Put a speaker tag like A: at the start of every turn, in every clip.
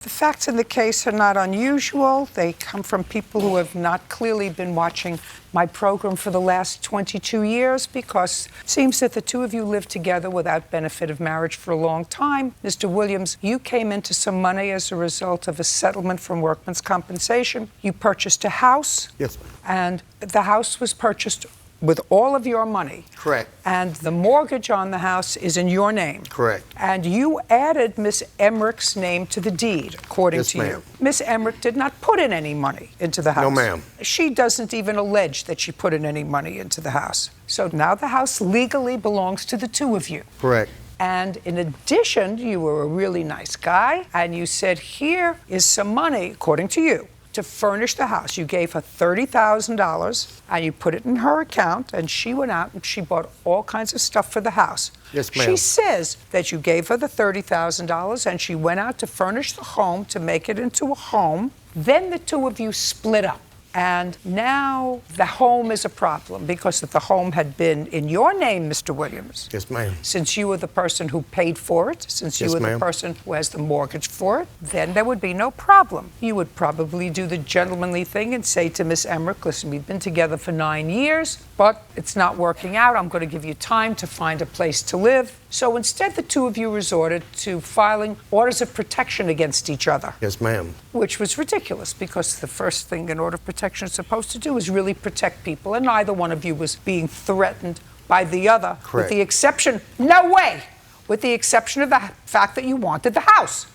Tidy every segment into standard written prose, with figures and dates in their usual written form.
A: The facts in the case are not unusual. They come from people who have not clearly been watching my program for the last 22 years because it seems that the two of you lived together without benefit of marriage for a long time. Mr. Williams, you came into some money as a result of a settlement from workman's compensation. You purchased a house.
B: Yes, ma'am.
A: And the house was purchased with all of your money.
B: Correct.
A: And the mortgage on the house is in your name.
B: Correct.
A: And you added Miss Emmerich's name to the deed, according to you. Miss Emmerich did not put in any money into the house.
B: No, ma'am.
A: She doesn't even allege that she put in any money into the house. So now the house legally belongs to the two of you.
B: Correct.
A: And in addition, you were a really nice guy, and you said, here is some money, according to you, to furnish the house. You gave her $30,000 and you put it in her account, and she went out and she bought all kinds of stuff for the house.
B: Yes, ma'am.
A: She says that you gave her the $30,000 and she went out to furnish the home to make it into a home. Then the two of you split up. And now the home is a problem because if the home had been in your name, Mr. Williams.
B: Yes, ma'am.
A: Since you were the person who paid for it, since you were the person who has the mortgage for it, then there would be no problem. You would probably do the gentlemanly thing and say to Miss Emmerich, listen, we've been together for 9 years, but it's not working out. I'm going to give you time to find a place to live. So instead, the two of you resorted to filing orders of protection against each other.
B: Yes, ma'am.
A: Which was ridiculous because the first thing an order of protection is supposed to do is really protect people, and neither one of you was being threatened by the other.
B: Correct.
A: With the exception, no way, with the exception of the fact that you wanted the house.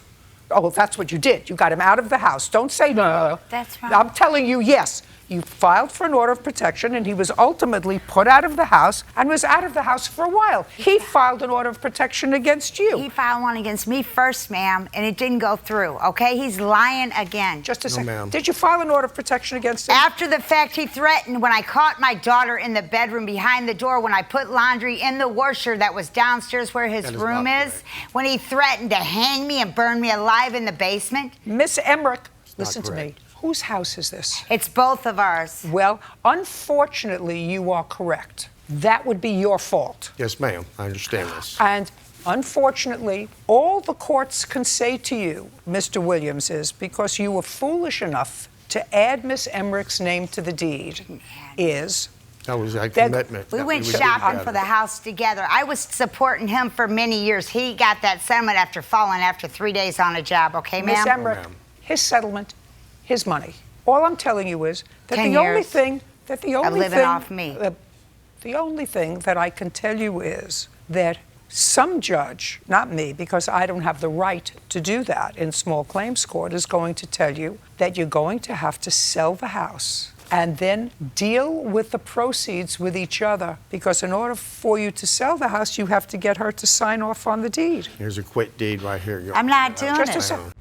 A: Oh, that's what you did. You got him out of the house. Don't say no.
C: That's right.
A: I'm telling you, yes. You filed for an order of protection, and he was ultimately put out of the house and was out of the house for a while. He filed an order of protection against you.
C: He filed one against me first, ma'am, and it didn't go through, okay? He's lying again.
A: Just a second.
B: ma'am.
A: Did you file an order of protection against him?
C: After the fact, he threatened when I caught my daughter in the bedroom behind the door, when I put laundry in the washer that was downstairs where his room is, when he threatened to hang me and burn me alive in the basement.
A: Miss Emmerich, listen to me. Whose house is this?
C: It's both of ours.
A: Well, unfortunately, you are correct. That would be your fault.
B: Yes, ma'am. I understand this.
A: And unfortunately, all the courts can say to you, Mr. Williams, is because you were foolish enough to add Miss Emmerich's name to the deed is...
B: That was a commitment.
C: We went shopping for the house together. I was supporting him for many years. He got that settlement after falling after 3 days on a job, okay, ma'am?
A: Miss Emmerich, his settlement, his money. All I'm telling you is that
C: 10
A: the only
C: years
A: thing that the only
C: of living
A: thing
C: off me.
A: The only thing that I can tell you is that some judge, not me, because I don't have the right to do that in small claims court, is going to tell you that you're going to have to sell the house and then deal with the proceeds with each other, because in order for you to sell the house, you have to get her to sign off on the deed.
B: Here's a quick deed right here.
C: I'm not doing it.
A: Just a second.